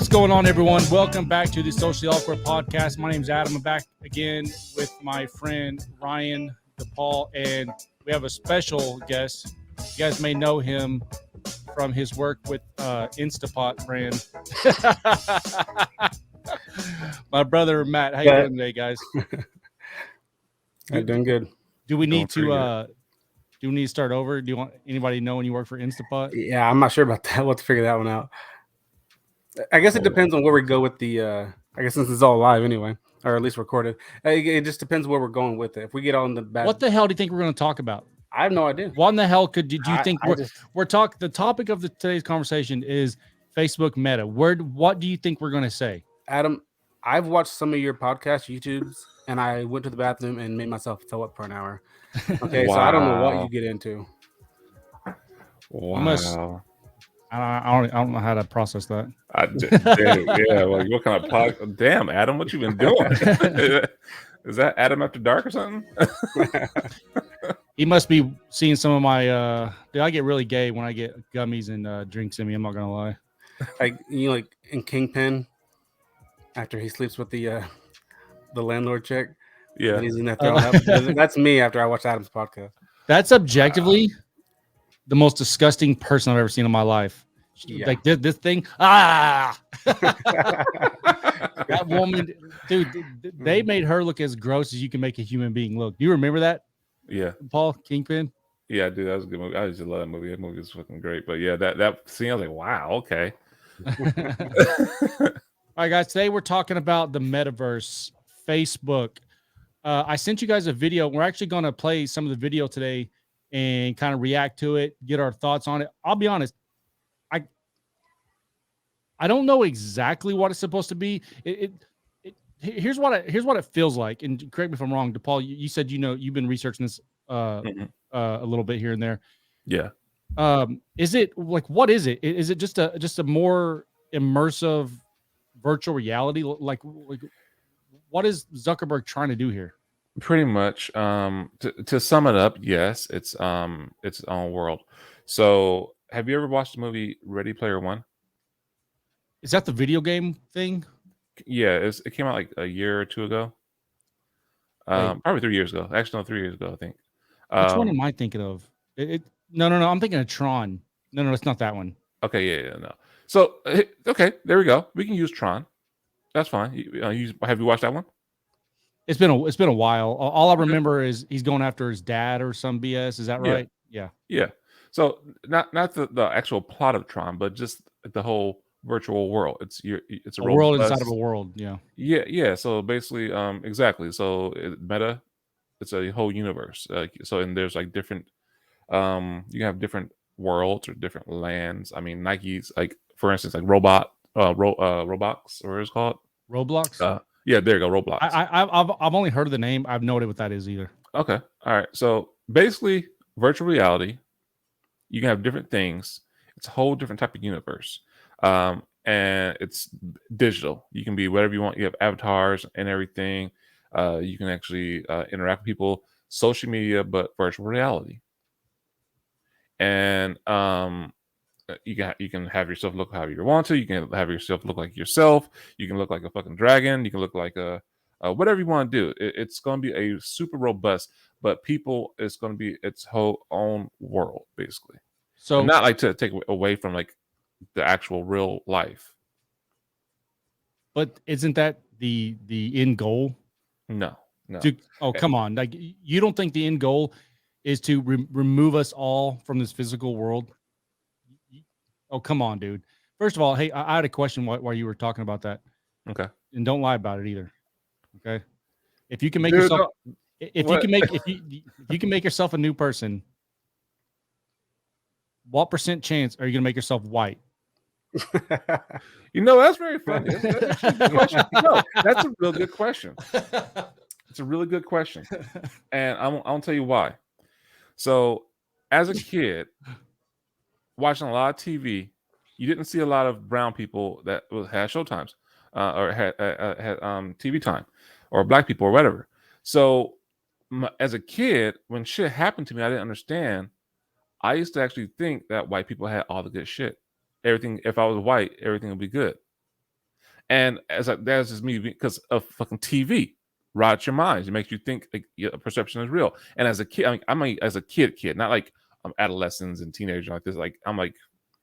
What's going on, everyone? Welcome back to the Socially Awkward Podcast. My name's Adam. I'm back again with my friend Ryan DePaul, and we have a special guest. You guys may know him from his work with Instapot brand. My brother Matt. How you doing today, guys? I'm doing good. Do we need to start over? Do you want anybody to know when you work for Instapot? Yeah, I'm not sure about that. We'll have to figure that one out. I guess it depends on where we go with the I guess since it's all live anyway, or at least recorded. It just depends where we're going with it. If we get on the bad, what the hell do you think we're going to talk about? I have no idea. What in the hell do you think we're talking? The topic of today's conversation is Facebook Meta. What do you think we're going to say? Adam, I've watched some of your podcast YouTubes, and I went to the bathroom and made myself throw up for an hour. Okay, wow. So I don't know what you get into. Wow. I don't know how to process that. Yeah, well, what kind of podcast? Damn, Adam, what you been doing? Is that Adam After Dark or something? He must be seeing some of my. Dude, I get really gay when I get gummies and drinks in me. I'm not gonna lie. Like in Kingpin, after he sleeps with the landlord chick. Yeah, and he's in there throwing up. That's me after I watched Adam's podcast. That's objectively the most disgusting person I've ever seen in my life. Yeah. Like this thing. That woman, dude, they made her look as gross as you can make a human being look. Do you remember that? Yeah. Paul, Kingpin? Yeah, dude, that was a good movie. I just love that movie. That movie was fucking great. But yeah, that scene, I was like, wow, okay. All right, guys, today we're talking about the metaverse, Facebook. I sent you guys a video. We're actually going to play some of the video today and kind of react to it, get our thoughts on it. I'll be honest, I don't know exactly what it's supposed to be. Here's what it feels like. And correct me if I'm wrong, DePaul. You said you've been researching this a little bit here and there. Yeah. Is it like what is it? Is it just a more immersive virtual reality? Like what is Zuckerberg trying to do here? Pretty much. To sum it up, yes, it's its own world. So, have you ever watched the movie Ready Player One? Is that the video game thing? Yeah, it came out like a year or two ago. Probably 3 years ago. Actually, no, 3 years ago, I think. Which one am I thinking of? No. I'm thinking of Tron. No, it's not that one. Okay, yeah, no. So, okay, there we go. We can use Tron. That's fine. Have you watched that one? It's been a while. All I remember is he's going after his dad or some BS. Is that right? Yeah. So not the actual plot of Tron, but just the whole virtual world. It's a world inside of a world. Yeah. So basically, exactly. So Meta, it's a whole universe. And there's like different. You have different worlds or different lands. I mean, Nike's like, for instance, like Roblox, or it's called Roblox. Yeah, there you go, Roblox. I've only heard of the name. I have no idea what that is either. Okay, all right. So basically, virtual reality, you can have different things. It's a whole different type of universe, and it's digital. You can be whatever you want. You have avatars and everything. You can actually interact with people, social media, but virtual reality. And you can have yourself look however you want to. You can have yourself look like yourself. You can look like a fucking dragon. You can look like a whatever you want to do. It's going to be a super robust, but it's going to be its whole own world, basically. So, and not like to take away from like the actual real life. But isn't that the end goal? No. Come on! Like, you don't think the end goal is to remove us all from this physical world? Oh, come on, dude. First of all, hey, I had a question while you were talking about that. Okay. And don't lie about it either. Okay. If you can make yourself, if you can make yourself a new person, what % chance are you going to make yourself white? That's very funny. That's a good question. No, that's a real good question. It's a really good question. And I'll tell you why. So, as a kid, watching a lot of TV, you didn't see a lot of brown people that had showtimes or had TV time, or black people or whatever. So as a kid, when shit happened to me, I didn't understand. I used to actually think that white people had all the good shit. Everything, if I was white, everything would be good. And that's just me because of fucking TV. Rots your minds. It makes you think like, perception is real. And as a kid, as a kid, not like adolescents and teenagers like this. Like I'm like,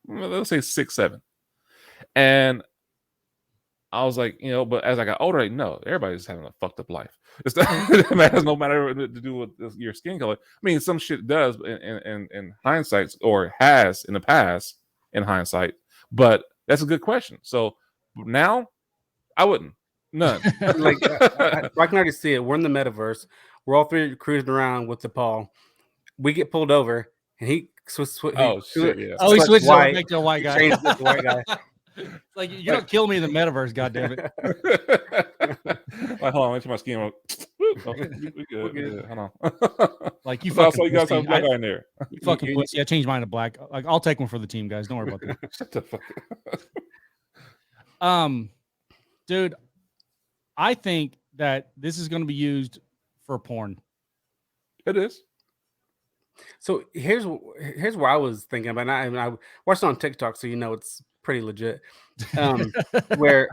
let's say 6, 7, and I was like, but as I got older, like, no, everybody's having a fucked up life. It has no matter to do with your skin color. I mean, some shit does in hindsight, or has in the past in hindsight. But that's a good question. So now, I wouldn't. None. Like I can already see it. We're in the metaverse. We're all three cruising around with DePaul. We get pulled over, and he switched. Oh shit! Yeah. Oh, he switches over back to a white guy. Changed it to white guy. Like you don't kill me in the metaverse, goddammit. Like, hold on, let me turn my skin on. We good. Hold on. Like you I fucking saw you guys pussy. have a black guy in there. You fucking pussy. I changed mine to black. Like I'll take one for the team, guys. Don't worry about that. Shut the fuck up. Dude, I think that this is going to be used for porn. It is. So here's where I was thinking about. And I watched it on TikTok, so it's pretty legit. Where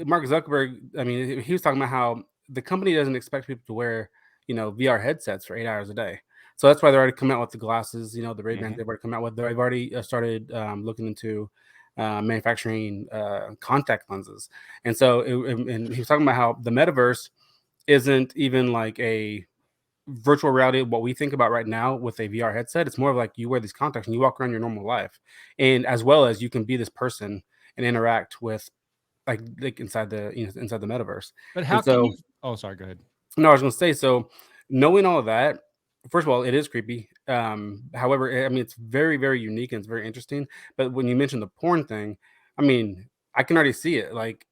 Mark Zuckerberg, I mean, he was talking about how the company doesn't expect people to wear, VR headsets for 8 hours a day. So that's why they're already coming out with the glasses. The Ray-Bans they've already come out with. They've already started looking into manufacturing contact lenses. And so and he was talking about how the metaverse isn't even like a virtual reality, what we think about right now with a VR headset. It's more of like you wear these contacts and you walk around your normal life, and as well as you can be this person and interact with like inside the inside the metaverse. But how can you? Oh, sorry. Go ahead. No, I was going to say, so knowing all of that, first of all, it is creepy. However, I mean, it's very, very unique and it's very interesting. But when you mentioned the porn thing, I mean, I can already see it. Like,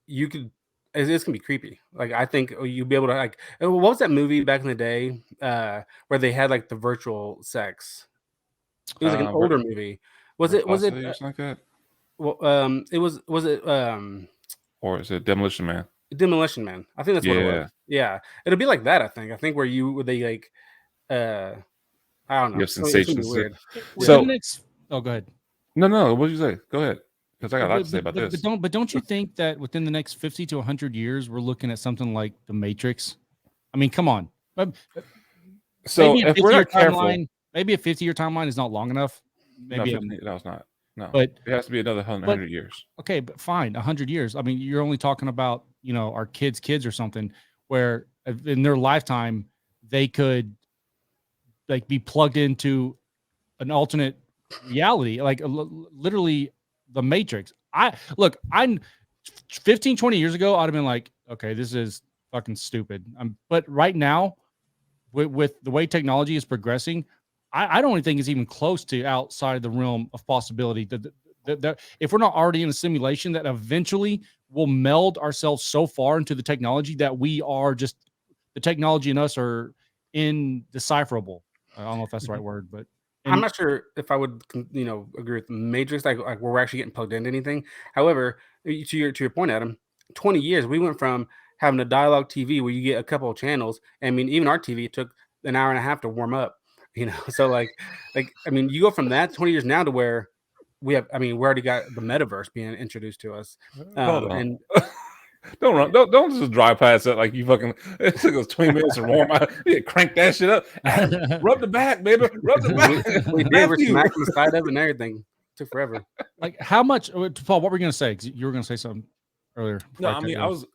you could, it's gonna be creepy. Like, I think you'd be able to like, what was that movie back in the day where they had like the virtual sex? It was like an older movie. Was it? or something like that? Well, it was it Or is it Demolition Man? Demolition Man? I think that's what it was. Yeah, it'll be like that. I think where they like, I don't know. You have sensations. Weird. So, go ahead. No. What did you say? Go ahead, because I got a lot to say about this. But don't you think that within the next 50 to 100 years, we're looking at something like The Matrix? I mean, come on. So if we're not careful, maybe a 50-year timeline is not long enough. Maybe no, it's not. No, but it has to be another 100 years. Okay, but fine, 100 years. I mean, you're only talking about our kids' or something, where in their lifetime they could like be plugged into an alternate reality, like literally the Matrix. I'm 15, 20 years ago, I'd have been like, okay, this is fucking stupid. But right now, with the way technology is progressing, I don't even think it's even close to outside the realm of possibility that if we're not already in a simulation that eventually will meld ourselves so far into the technology that we are just the technology and us are indecipherable. I don't know if that's the right word, but I'm not sure if I would, agree with Matrix, like where we're actually getting plugged into anything. However, to your point, Adam, 20 years, we went from having a dialogue TV where you get a couple of channels. I mean, even our TV took an hour and a half to warm up. So like I mean, you go from that 20 years now to where we already got the metaverse being introduced to us. And don't run, don't just drive past that like you fucking. It took us 20 minutes to warm up. You crank that shit up. Rub the back, baby. Rub the back. we did. We're smacking the side of it and everything. It took forever. Like how much, Paul? What were you gonna say? 'Cause you were gonna say something earlier. No, I mean, I was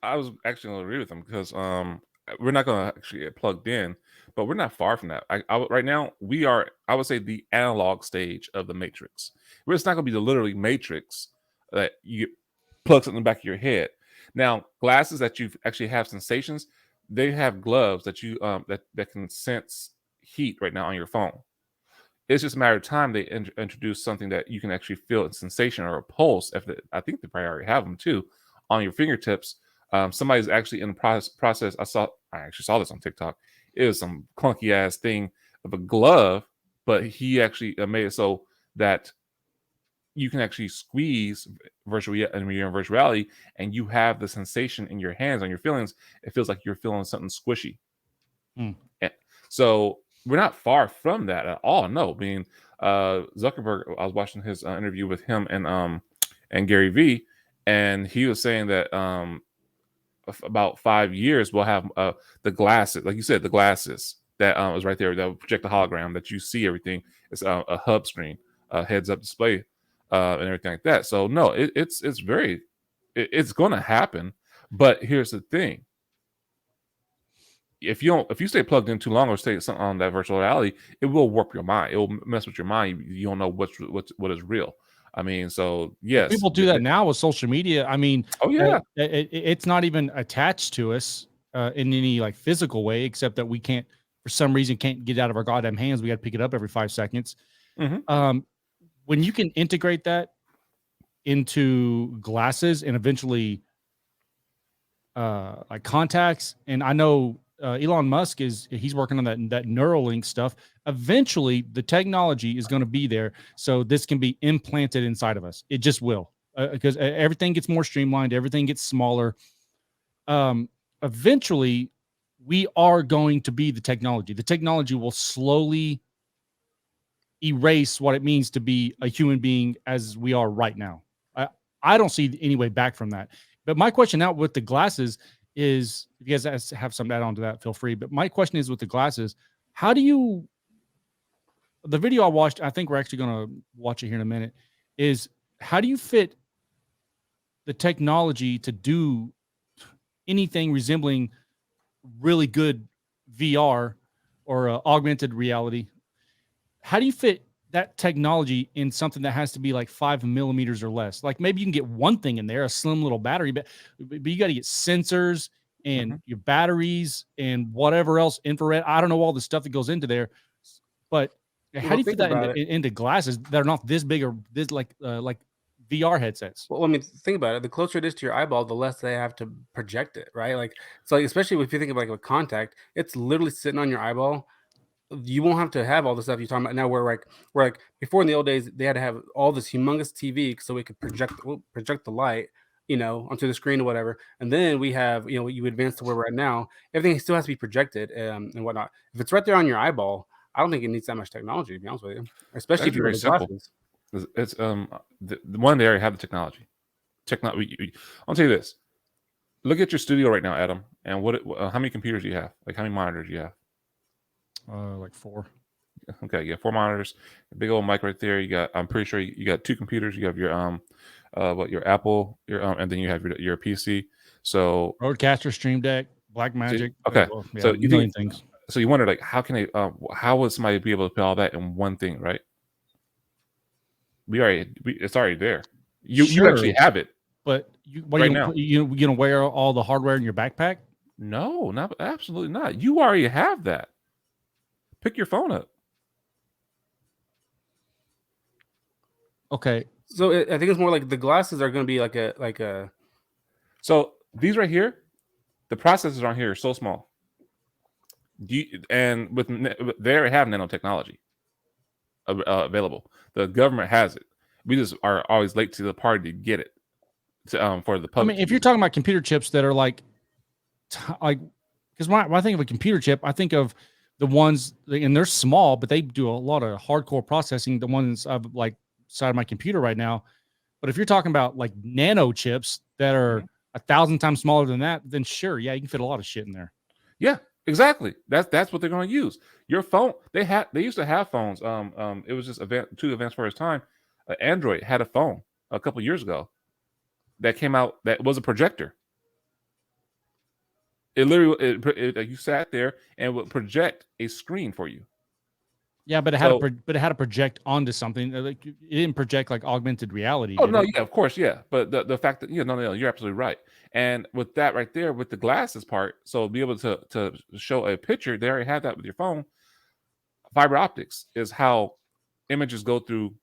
actually gonna agree with him because we're not gonna actually get plugged in, but we're not far from that. Right now we are. I would say the analog stage of the Matrix. It's not gonna be the literally Matrix that you plug something in the back of your head. Now, glasses that you actually have sensations, they have gloves that you that can sense heat right now on your phone. It's just a matter of time they introduce something that you can actually feel a sensation or a pulse. I think they probably already have them too on your fingertips. Somebody's actually in the process. I actually saw this on TikTok. It was some clunky ass thing of a glove, but he actually made it so that you can actually squeeze virtual reality and you have the sensation in your hands on your feelings. It feels like you're feeling something squishy. So we're not far from that at all. No, I mean, Zuckerberg, I was watching his interview with him and Gary Vee, and he was saying that about 5 years we'll have the glasses, like you said, the glasses that was right there that will project the hologram that you see everything. It's a hub screen, heads-up display, and everything like that. So no, it's going to happen. But here's the thing: if you stay plugged in too long or stay on that virtual reality, it will warp your mind. It will mess with your mind. You don't know what is real. I mean, so yes, people do that now with social media. I mean, oh yeah, it's not even attached to us in any like physical way, except that we can't, for some reason, can't get out of our goddamn hands. We got to pick it up every 5 seconds. When you can integrate that into glasses and eventually like contacts, and I know Elon Musk he's working on that Neuralink stuff. Eventually, the technology is going to be there, so this can be implanted inside of us. It just will, because everything gets more streamlined, everything gets smaller. Eventually, we are going to be the technology. The technology will slowly erase what it means to be a human being as we are right now. I don't see any way back from that. But my question now with the glasses is, if you guys have something to add on to that, feel free. But my question is with the glasses, how do you, the video I watched, I think we're actually going to watch it here in a minute, is how do you fit the technology to do anything resembling really good VR or augmented reality? How do you fit that technology in something that has to be like 5 millimeters or less? Like maybe you can get one thing in there, a slim little battery, but you got to get sensors and your batteries and whatever else, infrared. I don't know all the stuff that goes into there, but how do you fit that into glasses that are not this big or this like VR headsets? Well, I mean, think about it. The closer it is to your eyeball, the less they have to project it, right? Like, so like, especially if you think of like a contact, it's literally sitting on your eyeball. You won't have to have all the stuff you're talking about now. We're like before in the old days, they had to have all this humongous TV so we could project the light, onto the screen or whatever. And then we have, you advance to where we're at now. Everything still has to be projected and whatnot. If it's right there on your eyeball, I don't think it needs that much technology, to be honest with you. Especially if you're very simple. It's the one they already have the technology. I'll tell you this. Look at your studio right now, Adam, and how many computers do you have? Like how many monitors do you have? Like 4. Okay, you got 4 monitors, a big old mic right there. You got, I'm pretty sure you got 2 computers. You have your your Apple, and then you have your PC. So Rodecaster, Stream Deck, Blackmagic. Okay, so you million things. So you wonder, like, how can they? How would somebody be able to put all that in one thing, right? It's already there. You actually have it. But you gonna wear all the hardware in your backpack? No, absolutely not. You already have that. Pick your phone up. Okay. So I think it's more like the glasses are going to be like a. So these right here, the processors on here are so small. And they already have nanotechnology available. The government has it. We just are always late to the party to get it for the public. I mean, if you're talking about computer chips that are like, because when I think of a computer chip, I think of the ones, and they're small, but they do a lot of hardcore processing. The ones I've like side of my computer right now. But if you're talking about like nano chips that are 1,000 times smaller than that, then sure, yeah, you can fit a lot of shit in there. Yeah, exactly. That's what they're going to use. Your phone. They used to have phones. It was just too advanced for its time. Android had a phone a couple years ago that came out that was a projector. It literally, you sat there and it would project a screen for you. Yeah, but it had to project onto something. Like it didn't project like augmented reality. Oh no, yeah, of course, yeah. But the fact that no, you're absolutely right. And with that right there, with the glasses part, so be able to show a picture, they already have that with your phone. Fiber optics is how images go through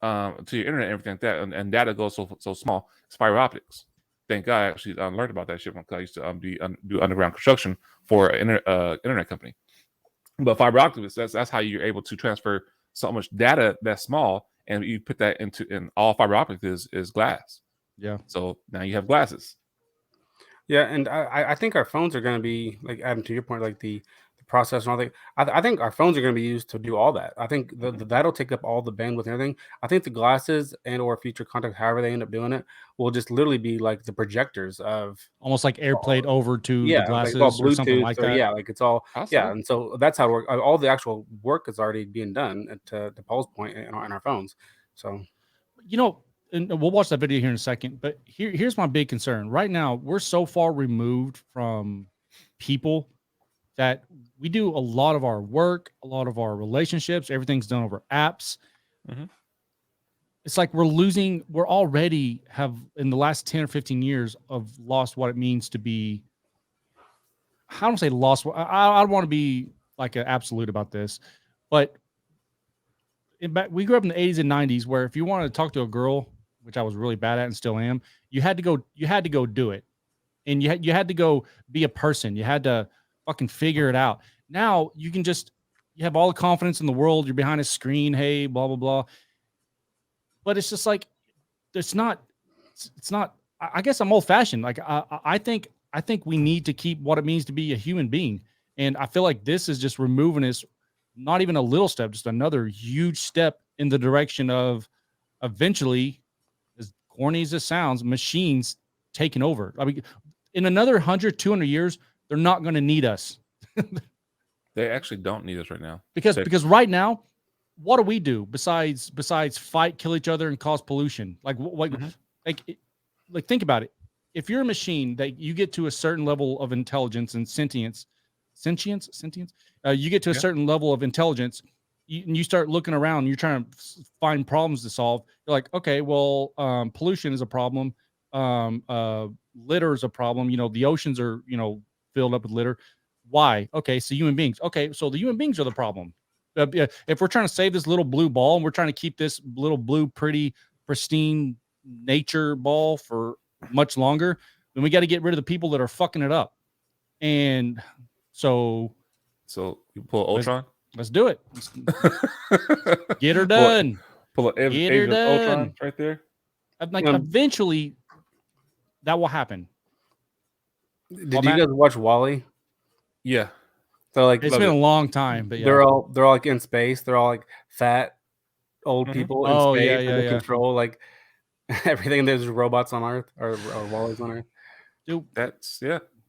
to your internet and everything like that, and data goes so small. It's fiber optics. Thank God I actually learned about that shit when I used to do underground construction for an internet company. But fiber optics, that's how you're able to transfer so much data that's small, and you put that in all fiber optics is glass. Yeah. So now you have glasses. Yeah, and I think our phones are going to be like, Adam, to your point, like the process and all that. I think our phones are going to be used to do all that. I think that'll take up all the bandwidth and everything. I think the glasses and or future contacts, however they end up doing it, will just literally be like the projectors of Almost like AirPlayed over to the like glasses it's all or something Bluetooth like or that. like it's all Possibly. and so that's how it works. All the actual work is already being done to Paul's point in our phones. So And we'll watch that video here in a second, but here's my big concern. Right now, we're so far removed from people that we do a lot of our work, a lot of our relationships, everything's done over apps. Mhm. It's like we're already have in the last 10 or 15 years of lost what it means to be. I don't say lost. I don't want to be like an absolute about this, but we grew up in the 80s and 90s where if you wanted to talk to a girl, which I was really bad at and still am, you had to go do it. And you had to go be a person. You had to fucking figure it out. Now you can you have all the confidence in the world. You're behind a screen. Hey, blah, blah, blah. But it's just like, it's not, I guess I'm old fashioned. Like I think we need to keep what it means to be a human being. And I feel like this is just removing us, not even a little step, just another huge step in the direction of eventually, as corny as it sounds, machines taking over. I mean, in another 100, 200 years, they're not going to need us. They actually don't need us right now. Because right now, what do we do besides fight, kill each other, and cause pollution? Like think about it. If you're a machine that you get to a certain level of intelligence and sentience, you get to a certain level of intelligence, and you start looking around, you're trying to find problems to solve. You're like, okay, well, pollution is a problem. Litter is a problem. The oceans are, filled up with litter. Why? Okay, so human beings. Okay, so the human beings are the problem. If we're trying to save this little blue ball and we're trying to keep this little blue, pretty, pristine nature ball for much longer, then we got to get rid of the people that are fucking it up. And so you pull Ultron. Let's do it. Get her done. Pull an Age of Ultron right there. Eventually, that will happen. Did you guys watch WALL-E? Yeah. So it's been a long time, but yeah. They're all like in space. They're all like fat old people in space. They control like everything. There's robots on Earth or WALL-E's on Earth. Dude,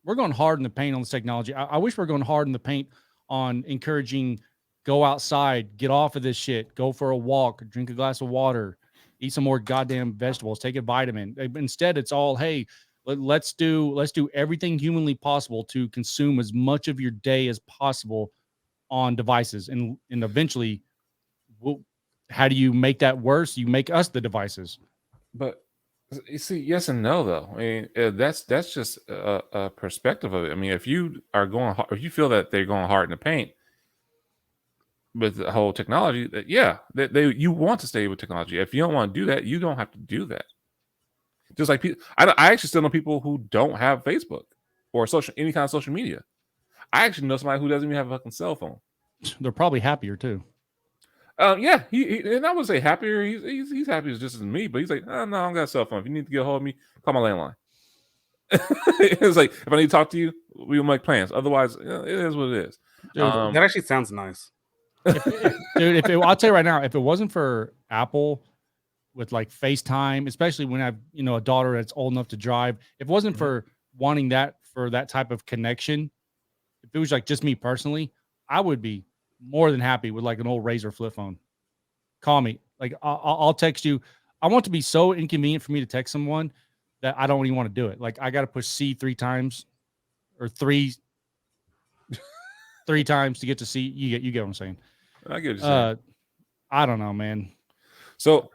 we're going hard in the paint on this technology. I wish we were going hard in the paint on encouraging go outside, get off of this shit, go for a walk, drink a glass of water, eat some more goddamn vegetables, take a vitamin. Instead, it's all, hey, let's do everything humanly possible to consume as much of your day as possible on devices. And eventually, how do you make that worse? You make us the devices. But you see, yes and no, though. I mean, that's just a perspective of it. I mean, if you are going, if you feel that they're going hard in the paint with the whole technology, you want to stay with technology. If you don't want to do that, you don't have to do that. Just like I actually still know people who don't have Facebook or any kind of social media. I actually know somebody who doesn't even have a fucking cell phone. They're probably happier too. Yeah, he and I would say happier. He's happy just as me, but he's like, oh, no, I don't got a cell phone. If you need to get a hold of me, call my landline. It's like, if I need to talk to you, we'll make plans. Otherwise, it is what it is. Dude, that actually sounds nice. Dude, I'll tell you right now, if it wasn't for Apple with like FaceTime, especially when I have a daughter that's old enough to drive, if it wasn't for wanting that type of connection, if it was like just me personally, I would be more than happy with like an old Razr flip phone. Call me. Like I'll text you. I want it to be so inconvenient for me to text someone that I don't even want to do it. Like I got to push C 3 times or three times to get to C. You get what I'm saying. I get what you're saying. I don't know, man. So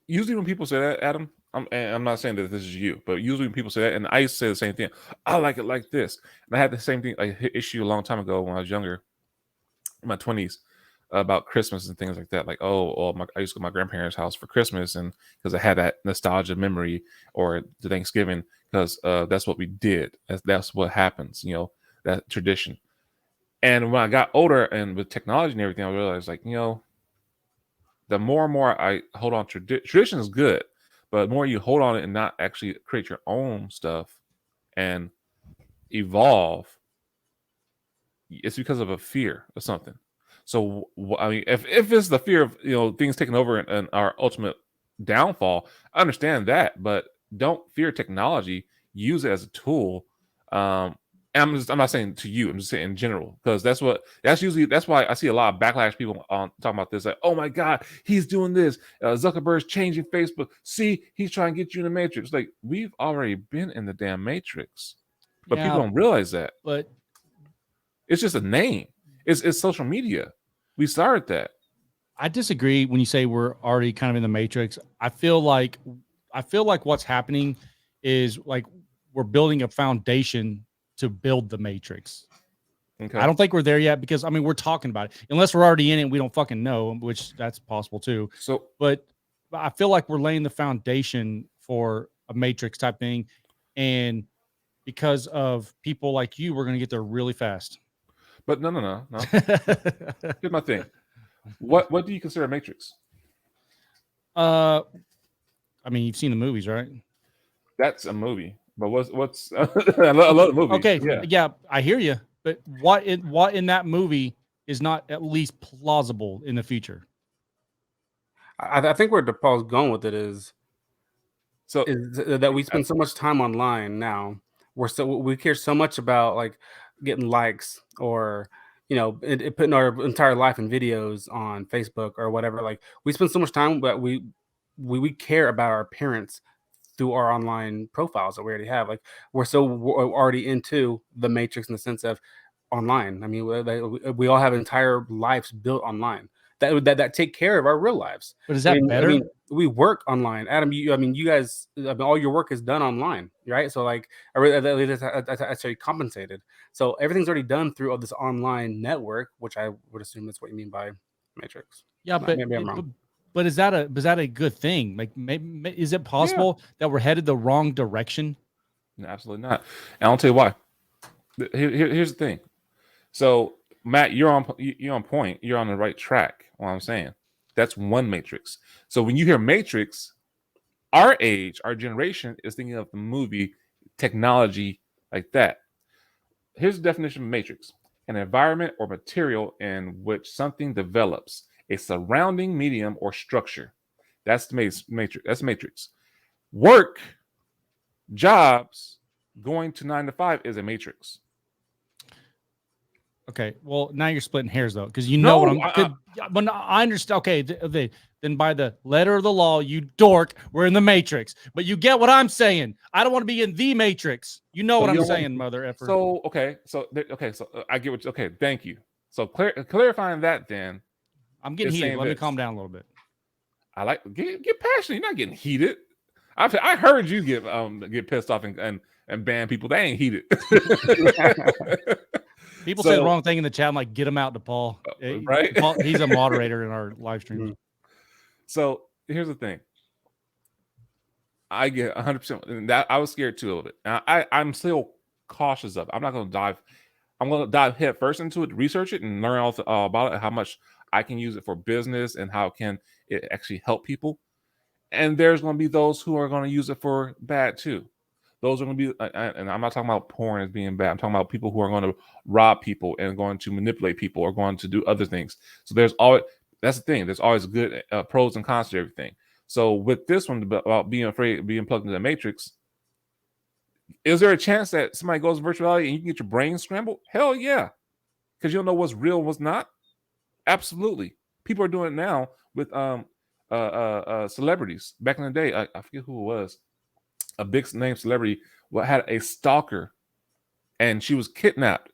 usually when people say that, Adam, I'm not saying that this is you, but usually when people say that, and I used to say the same thing. I like it like this, and I had the same thing issue a long time ago when I was younger. In my 20s, about Christmas and things like that. Like, I used to go to my grandparents' house for Christmas, and because I had that nostalgia memory, or the Thanksgiving, because that's what we did. That's what happens, that tradition. And when I got older and with technology and everything, I realized, like, the more and more I hold on to tradition is good, but the more you hold on it and not actually create your own stuff and evolve, it's because of a fear of something. So I mean, if it's the fear of things taking over and our ultimate downfall, I understand that, but don't fear technology. Use it as a tool. And I'm not saying to you. I'm just saying in general, because that's why I see a lot of backlash people on talking about this. Like, oh my God, he's doing this. Zuckerberg's changing Facebook. See, he's trying to get you in the matrix. Like, we've already been in the damn matrix, but people don't realize that. But it's just a name. It's social media. We started that. I disagree when you say we're already kind of in the matrix. I feel like what's happening is like we're building a foundation to build the matrix. Okay. I don't think we're there yet, because I mean, we're talking about it. Unless we're already in it and we don't fucking know, which that's possible too. So, but I feel like we're laying the foundation for a matrix type thing, and because of people like you, we're going to get there really fast. But no. Here's my thing. What do you consider a matrix? I mean, you've seen the movies, right? That's a movie. But what's I love the movie. Okay, yeah, I hear you. But what in that movie is not at least plausible in the future? I think where DePaul's going with it is that we spend so much time online now. We care so much about like getting likes, or putting our entire life in videos on Facebook or whatever. Like, we spend so much time that we care about our appearance through our online profiles that we already have. Like, we're already into the matrix in the sense of online. I mean, we all have entire lives built online that take care of our real lives. But is that better? I mean, we work online, Adam. You guys, all your work is done online, right? So like, that's actually compensated. So everything's already done through this online network, which I would assume that's what you mean by matrix. Yeah, but maybe I'm wrong. But is that a good thing? Like, maybe, is it possible that we're headed the wrong direction? No, absolutely not. And I'll tell you why. Here's the thing. So, Matt, you're on point. You're on the right track. What I'm saying, that's one matrix. So when you hear matrix, our age, our generation is thinking of the movie technology like that. Here's the definition of matrix: an environment or material in which something develops, a surrounding medium or structure. That's the matrix. That's the matrix. Work, jobs, going to 9 to 5 is a matrix. Okay, well, now you're splitting hairs though, because what I'm. But I understand. Okay, then by the letter of the law, you dork, we're in the matrix. But you get what I'm saying. I don't want to be in the matrix. You know what I'm saying, mother effer. So I get what. Okay, thank you. So clarifying that, then I'm getting heated. Let me calm down a little bit. I like get passionate. You're not getting heated. I heard you get pissed off and ban people. They ain't heated. People say the wrong thing in the chat. I'm like, get him out, DePaul. Right? DePaul, he's a moderator in our live stream. So here's the thing. I get 100%. That I was scared too a little bit. I'm still cautious of it. I'm not going to dive. I'm going to dive head first into it, research it, and learn all about it, how much I can use it for business and how can it actually help people. And there's going to be those who are going to use it for bad too. Those are going to be, and I'm not talking about porn as being bad. I'm talking about people who are going to rob people and going to manipulate people or going to do other things. So that's the thing. There's always good pros and cons to everything. So with this one about being afraid of being plugged into the matrix, is there a chance that somebody goes in virtuality and you can get your brain scrambled? Hell yeah. Because you don't know what's real and what's not. Absolutely. People are doing it now with celebrities. Back in the day, I forget who it was. A big name celebrity had a stalker, and she was kidnapped,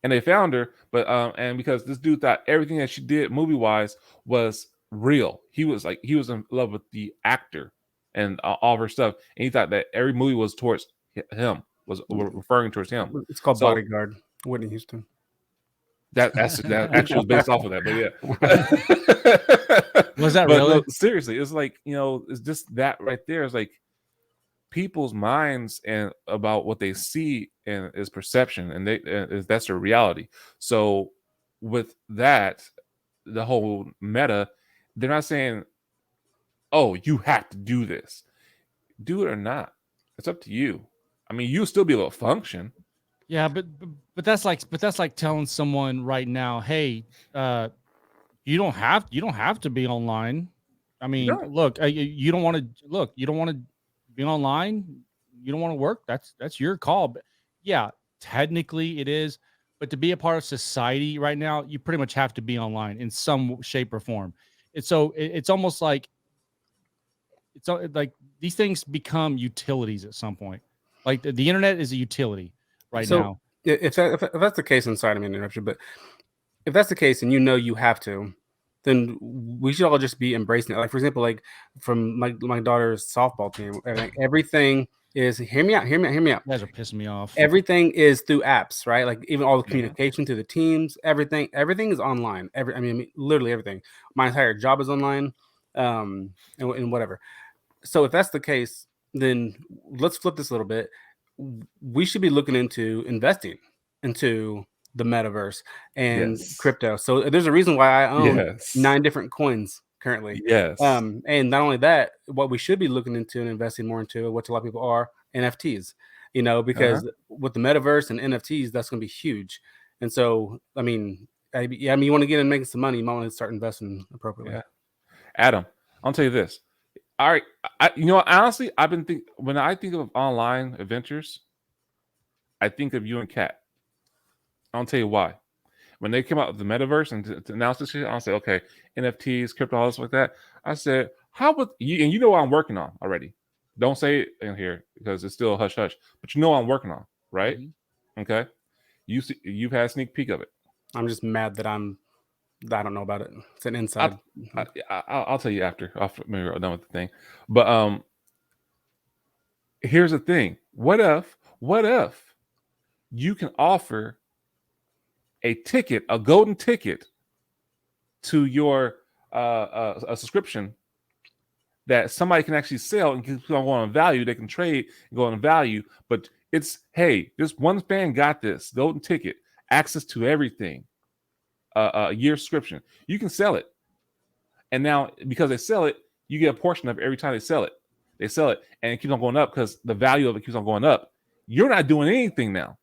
and they found her. But and because this dude thought everything that she did movie wise was real, he was in love with the actor and all of her stuff, and he thought that every movie was towards him, was referring towards him. It's called Bodyguard. Whitney Houston. That actually was based off of that, but yeah. Was that really? No, seriously, it's like it's just that right there. It's like people's minds and about what they see and is perception, and that's their reality. So with that, the whole meta, they're not saying, "Oh, you have to do this." Do it or not. It's up to you. I mean, you'll still be able to function. Yeah, but that's like telling someone right now, hey, you don't have to be online. I mean, don't. look, you don't want to look, you don't want to be online, you don't want to work. That's your call. But yeah, technically it is, but to be a part of society right now, you pretty much have to be online in some shape or form. And so it's almost like like these things become utilities at some point. Like the internet is a utility right So now. if that's the case, I'm sorry to interrupt you, but if that's the case and you have to, then we should all just be embracing it. Like for example, like from my daughter's softball team, like everything is hear me out. You guys are pissing me off. Everything is through apps, right? Like even all the Mhm. communication to the teams, everything is online. Literally everything. My entire job is online, and whatever. So if that's the case, then let's flip this a little bit. We should be looking into investing into the metaverse and Yes. crypto. So there's a reason why I own Yes. 9 different coins currently. Yes. And not only that, what we should be looking into and investing more into, which a lot of people are, NFTs. Because with the metaverse and NFTs, that's going to be huge. And so, I mean, you want to get in making some money, you might want to start investing appropriately. Yeah. Adam, I'll tell you this. All right, honestly, I've been when I think of online adventures, I think of you and Kat. I'll tell you why. When they came out with the metaverse and to announce this shit, I'll say, okay, NFTs, crypto, all this like that. I said, how would you? And you know what I'm working on already. Don't say it in here because it's still hush hush. But you know what I'm working on, right? Mm-hmm. Okay. You've had a sneak peek of it. I'm just mad that I don't know about it. It's an inside. I'll tell you after. Maybe we're done with the thing. But here's the thing. What if you can offer a ticket, a golden ticket to your a subscription that somebody can actually sell and keep on going on value. They can trade and go on value, but it's, hey, this one fan got this golden ticket, access to everything, a year subscription. You can sell it. And now because they sell it, you get a portion of it every time they sell it. They sell it and it keeps on going up because the value of it keeps on going up. You're not doing anything now,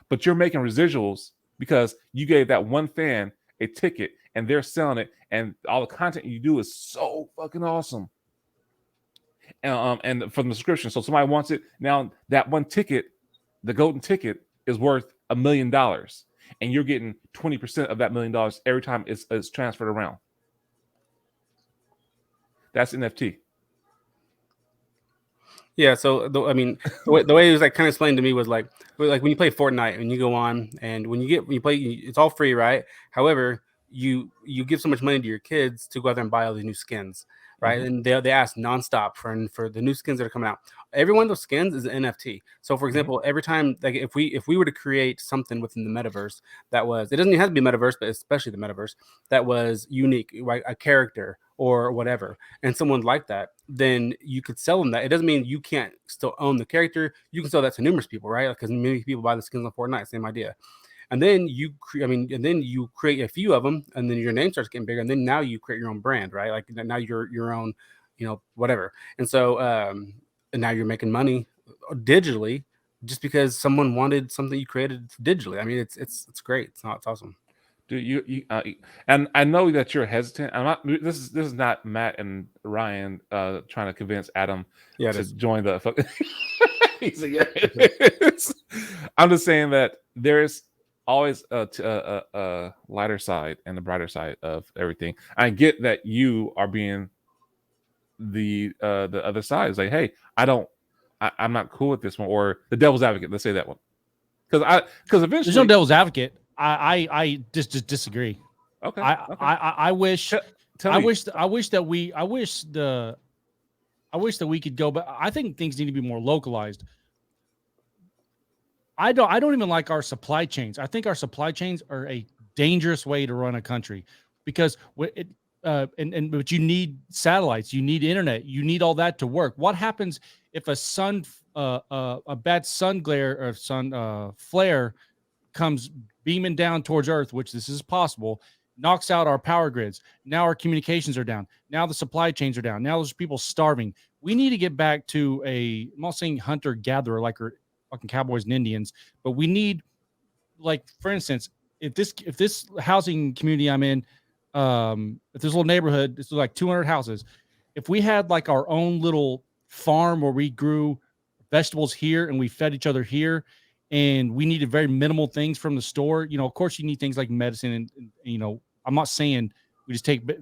but you're making residuals because you gave that one fan a ticket and they're selling it, and all the content you do is so fucking awesome. And from the subscription, so somebody wants it now. That one ticket, the golden ticket, is worth $1 million, and you're getting 20% of that $1 million every time it's transferred around. That's NFT. Yeah, so the way it was like kind of explained to me was like when you play Fortnite and you go on and when you play, it's all free, right? However, you give so much money to your kids to go out there and buy all these new skins, right? Mm-hmm. And they ask nonstop for the new skins that are coming out. Every one of those skins is an NFT. So for example, every time, like if we were to create something within the metaverse that was, it doesn't even have to be metaverse, but especially the metaverse that was unique, right? A character or whatever, and someone like that, then you could sell them that. It doesn't mean you can't still own the character. You can sell that to numerous people, right? Because many people buy the skins on Fortnite, same idea. And then you create a few of them, and then your name starts getting bigger, and then now you create your own brand, right? Like now you're your own, whatever. And so and now you're making money digitally just because someone wanted something you created digitally. I mean, it's great. It's awesome. Dude, you and I know that you're hesitant. I'm not. This is not Matt and Ryan trying to convince Adam to join the. He's like, yeah. I'm just saying that there's always a lighter side and the brighter side of everything. I get that you are being the other side. It's like, hey, I'm not cool with this one, or the devil's advocate. Let's say that one, because eventually there's no devil's advocate. I just disagree. Okay. I wish that we could go, but I think things need to be more localized. I don't even like our supply chains. I think our supply chains are a dangerous way to run a country because but you need satellites, you need internet, you need all that to work. What happens if a bad sun glare or sun flare comes beaming down towards Earth, which this is possible, knocks out our power grids? Now our communications are down. Now the supply chains are down. Now there's people starving. We need to get back to I'm not saying hunter-gatherer like we're fucking cowboys and Indians, but we need like for instance, if this housing community I'm in, if this little neighborhood, this is like 200 houses, if we had like our own little farm where we grew vegetables here and we fed each other here, and we needed very minimal things from the store, of course you need things like medicine and I'm not saying we just take, but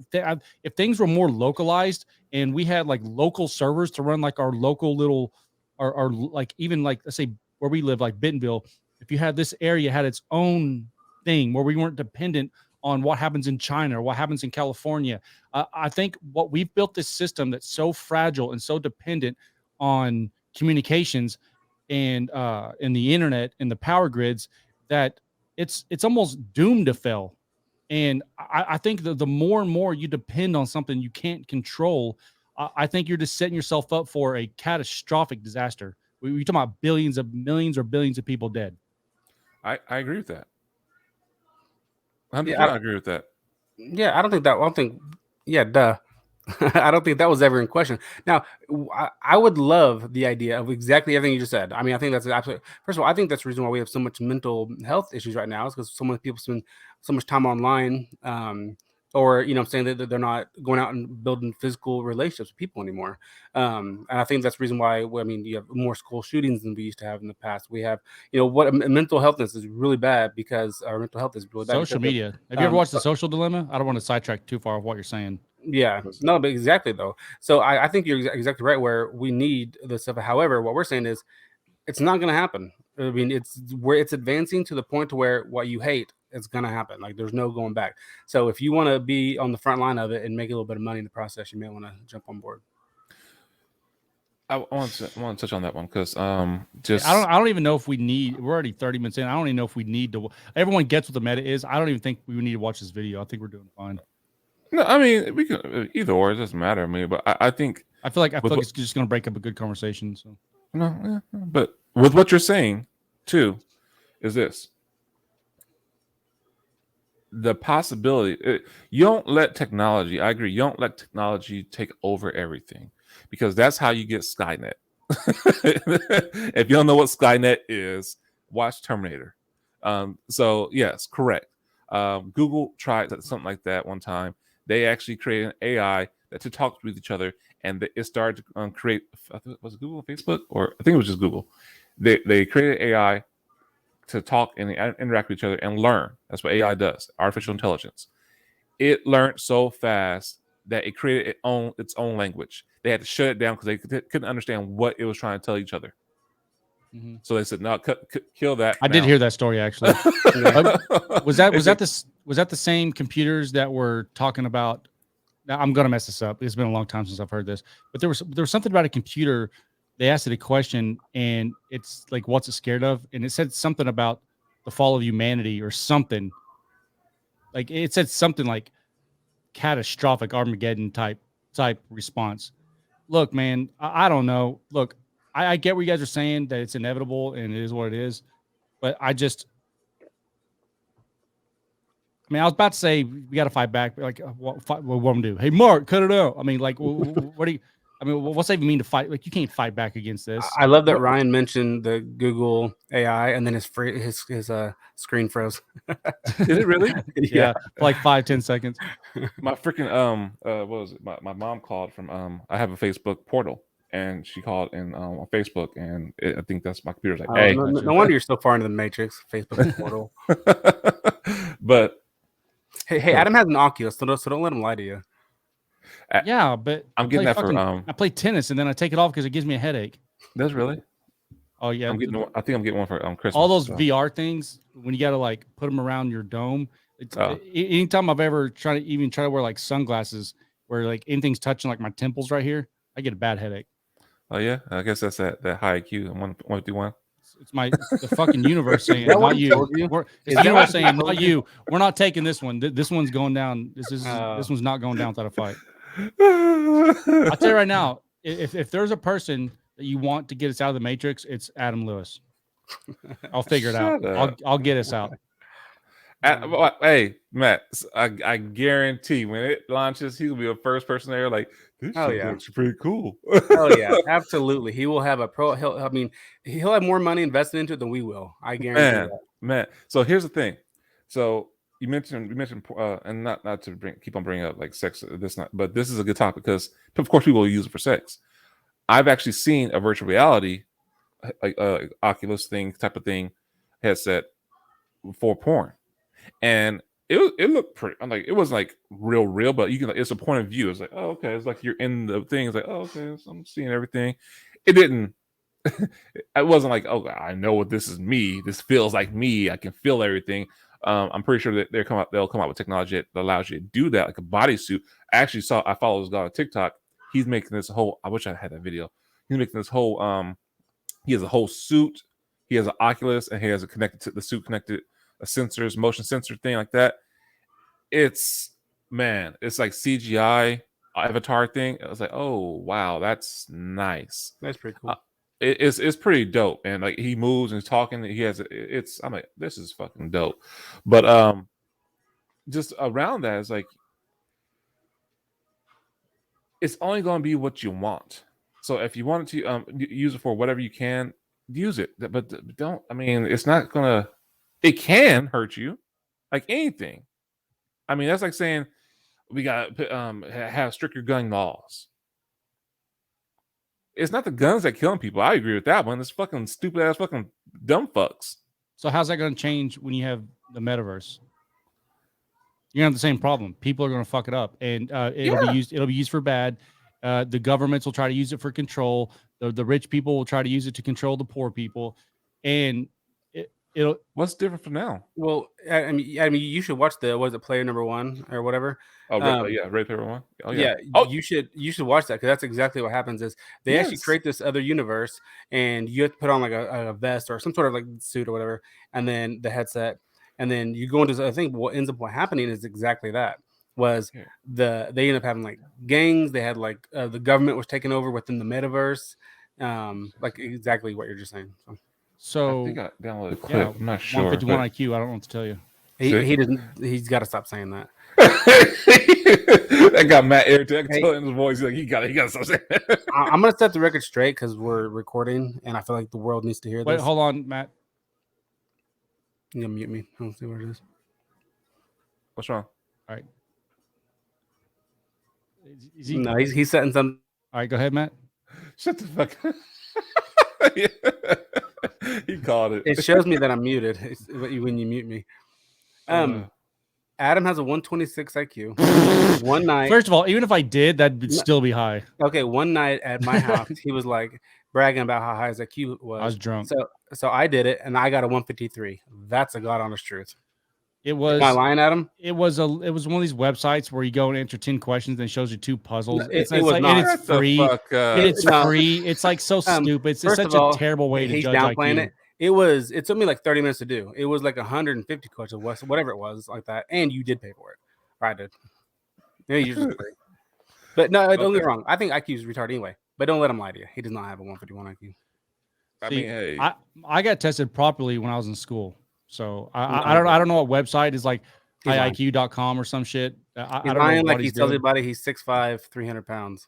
if things were more localized and we had like local servers to run like our local little, our like even like let's say where we live, like Bentonville, if you had this area had its own thing where we weren't dependent on what happens in China or what happens in California. I think what we've built this system that's so fragile and so dependent on communications and the internet and the power grids that it's almost doomed to fail. And I think the more and more you depend on something you can't control, I think you're just setting yourself up for a catastrophic disaster. We're talking about billions of millions or billions of people dead. I agree with that. 100%. Yeah, I agree with that. Yeah, I don't think. Yeah, duh. I don't think that was ever in question. Now, I would love the idea of exactly everything you just said. I mean, I think that's absolutely. First of all, I think that's the reason why we have so much mental health issues right now is because so many people spend so much time online, or I'm saying that they're not going out and building physical relationships with people anymore. And I think that's the reason why. I mean, you have more school shootings than we used to have in the past. We have, what mental healthness is really bad because our mental health is really bad. Social media. Have you ever watched The Social Dilemma? I don't want to sidetrack too far of what you're saying. Yeah, no, but exactly though. So I think you're exactly right where we need this stuff. However, what we're saying is it's not going to happen. I mean, it's where it's advancing to the point to where what you hate is going to happen. Like there's no going back. So if you want to be on the front line of it and make a little bit of money in the process, you may want to jump on board. I want to touch on that one because I don't even know if we need. We're already 30 minutes in. I don't even know if we need to. Everyone gets what the meta is. I don't even think we need to watch this video. I think we're doing fine. No, I mean we can either or. It doesn't matter to me. But I think I feel like it's just going to break up a good conversation. So no, but with what you're saying too, is this the possibility? You don't let technology. I agree. You don't let technology take over everything because that's how you get Skynet. If you don't know what Skynet is, watch Terminator. So yes, correct. Google tried something like that one time. They actually created an AI to talk with each other, and it started to create. Was it Google or Facebook, or I think it was just Google? They created AI to talk and interact with each other and learn. That's what AI does. Artificial intelligence. It learned so fast that it created its own language. They had to shut it down because they couldn't understand what it was trying to tell each other. Mm-hmm. So they said, "No, kill that." I did hear that story actually. Was that the same computers that were talking about? Now I'm gonna mess this up. It's been a long time since I've heard this, but there was something about a computer. They asked it a question, and it's like, "What's it scared of?" And it said something about the fall of humanity or something. Like it said something like catastrophic Armageddon type response. Look, man, I don't know. Look. I get what you guys are saying that it's inevitable and it is what it is, but I was about to say we got to fight back. Like, what I'm do? Hey, Mark, cut it out. I mean, like, what do you? I mean, what's that even mean to fight? Like, you can't fight back against this. I love that Ryan mentioned the Google AI and then his screen froze. Is it really? Yeah, for like 5-10 seconds. My freaking what was it? My mom called from I have a Facebook portal. And she called in on Facebook, and I think that's my computer's like, "Hey, no wonder you're so far into the matrix." Facebook portal. But hey, Adam has an Oculus, so don't let him lie to you. Yeah, but I'm getting that for I play tennis and then I take it off because it gives me a headache. Does really? Oh yeah, I think I'm getting one for Christmas. All those VR things when you got to like put them around your dome. Anytime I've ever try to wear like sunglasses where like anything's touching like my temples right here, I get a bad headache. Oh yeah, I guess that's that high IQ 151. It's the fucking universe saying not you. It's the universe saying not you. We're not taking this one. This one's going down. This one's not going down without a fight. I'll tell you right now, if there's a person that you want to get us out of the matrix, it's Adam Lewis. I'll figure it out. I'll get us out. Hey, Matt, I guarantee when it launches, he'll be the first person there. Like, this looks pretty cool. Oh yeah, absolutely. He will have he'll have more money invested into it than we will. I guarantee that. Man, so here's the thing. So you mentioned, and not to keep on bringing up like sex. But this is a good topic because of course people will use it for sex. I've actually seen a virtual reality, like Oculus thing type of thing, headset for porn, and it looked pretty. I'm like, it wasn't like real, but you can. It's a point of view. It's like, oh, okay. It's like you're in the thing. It's like, oh, okay. So I'm seeing everything. It didn't. It wasn't like, oh, I know what this is. Me. This feels like me. I can feel everything. I'm pretty sure that they'll come out with technology that allows you to do that, like a bodysuit. I follow this guy on TikTok. He's making this whole. I wish I had that video. He's making this whole. He has a whole suit. He has an Oculus, and he has the suit connected a sensors, motion sensor thing like that. It's like CGI avatar thing. I was like, oh wow, that's nice. That's pretty cool. It's pretty dope, and like he moves and he's talking. I'm like, this is fucking dope. But just around that, it's like it's only going to be what you want. So if you wanted to use it for whatever you can, use it. But don't. I mean, it's not gonna. It can hurt you, like anything. I mean, that's like saying we got to have stricter gun laws. It's not the guns that killing people. I agree with that one. It's fucking stupid ass fucking dumb fucks. So how's that going to change when you have the metaverse? You're gonna have the same problem. People are going to fuck it up, and it'll be used for bad. The governments will try to use it for control. The rich people will try to use it to control the poor people, and it'll. What's different from now? Well, I mean, you should watch was it Player Number One or whatever? Oh, yeah, Ready Player One. Oh, yeah. You should watch that because that's exactly what happens. Is they actually create this other universe, and you have to put on like a vest or some sort of like suit or whatever, and then the headset, and then you go into. I think what ends up happening is exactly that. They end up having like gangs. They had like the government was taking over within the metaverse, like exactly what you're just saying. So I think I downloaded a clip. I'm not sure. 151 IQ. I don't know what to tell you. He doesn't. He's got to stop saying that. That got Matt irritated. I can tell in his voice. He's like, he got to stop saying that. I'm gonna set the record straight because we're recording, and I feel like the world needs to hear this. Wait, hold on, Matt. You gonna mute me? I don't see what it is. What's wrong? All right. No, he's setting something. All right, go ahead, Matt. Shut the fuck up. He called it. It shows me that I'm muted when you mute me. Adam has a 126 IQ. One night. First of all, even if I did, that'd still be high. Okay, one night at my house, he was like bragging about how high his IQ was. I was drunk. So I did it, and I got a 153. That's a god honest truth. It was. Am I lying, Adam? It was one of these websites where you go and enter 10 questions and it shows you 2 puzzles. It's free. It's free. It's like so stupid. It's such a terrible way to judge downplaying IQ. It took me like 30 minutes to do. It was like 150 questions, whatever it was, like that. And you did pay for it. Or I did. Yeah, usually free. But no, don't get me wrong. I think IQ is retarded anyway. But don't let him lie to you. He does not have a 151 IQ. I mean, hey. I got tested properly when I was in school. So I don't know what website is like highIQ.com or some shit. I don't know like he tells everybody he's 6'5", 300 pounds.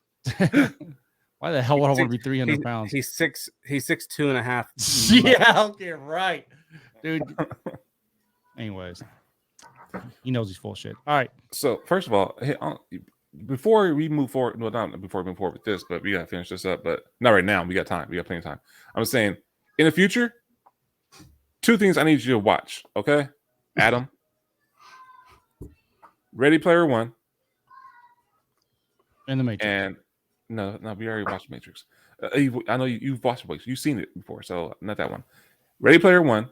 Why the hell would I want to be 300 pounds? He's 6'2" and a half. Yeah, okay, right, dude. Anyways, he knows he's full of shit. All right. So first of all, hey, before we move forward, not before we move forward with this, but we gotta finish this up. But not right now. We got time. We got plenty of time. I'm saying in the future, 2 things I need you to watch. Okay, Adam. Ready Player One. And the Matrix. And no, we already watched Matrix. I know you've watched Matrix. You've seen it before, so not that one. Ready Player One,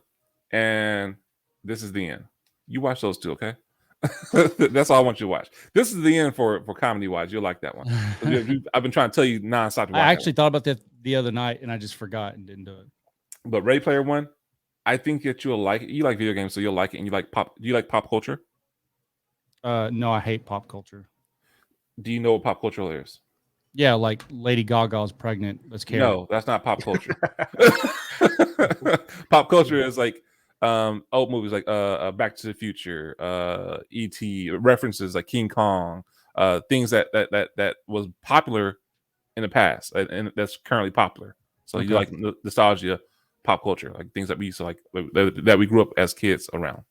and This Is the End. You watch those 2, okay? That's all I want you to watch. This is the end for comedy wise. You'll like that one. I've been trying to tell you nonstop to watch. I actually thought about that the other night, and I just forgot and didn't do it. But Ready Player One, I think that you'll like it. You like video games, so you'll like it. And you like pop. Do you like pop culture? No, I hate pop culture. Do you know what pop culture is? Yeah, like Lady Gaga's pregnant. Let's care. No, that's not pop culture. Pop culture is like old movies like Back to the Future, E.T., references like King Kong, things that was popular in the past and that's currently popular. So you like nostalgia pop culture, like things that we used to like that we grew up as kids around.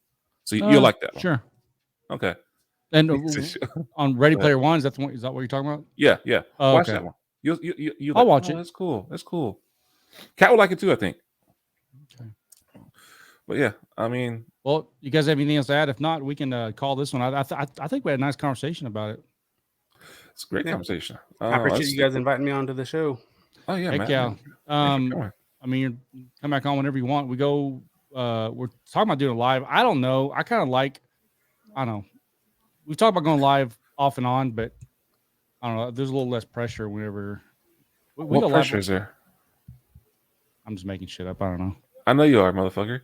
So you'll like that one. Sure. Okay. And on Ready Go ahead. Player One, is that the one? Is that what you're talking about? Yeah. Oh, Watch okay. that one. You I'll like, watch oh, it. That's cool. That's cool. Kat would like it too, I think. Okay. But yeah, I mean, Well, you guys have anything else to add? If not, we can call this one. I think we had a nice conversation about it. it's a great conversation. I appreciate you guys inviting me onto the show. Oh yeah, Heck man. yeah. Thanks for coming. I mean, you come back on whenever you want. We go. We're talking about doing a live. I don't know. I don't know. We talked about going live off and on, but I don't know. There's a little less pressure whenever we What go pressure live. is there? I'm just making shit up. I don't know. I know you are, motherfucker.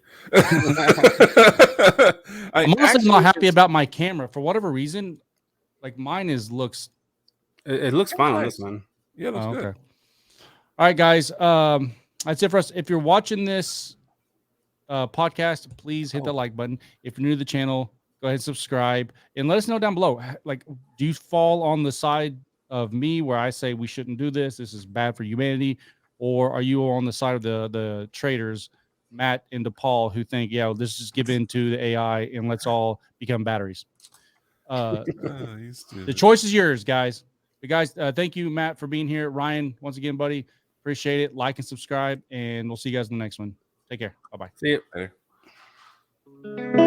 I'm honestly not happy about my camera for whatever reason. Like mine looks. It looks fine on this one. Yeah, it looks good. Okay. All right, guys. That's it for us. If you're watching this podcast, please hit the like button. If you're new to the channel, go ahead and subscribe and let us know down below. Like, do you fall on the side of me where I say we shouldn't do this? This is bad for humanity, or are you on the side of the traitors, Matt and DePaul, who think, yeah, well, let's just give in to the AI and let's all become batteries? The choice is yours, guys. But guys, thank you, Matt, for being here. Ryan, once again, buddy, appreciate it. Like and subscribe, and we'll see you guys in the next one. Take care. Bye-bye. See you. Later.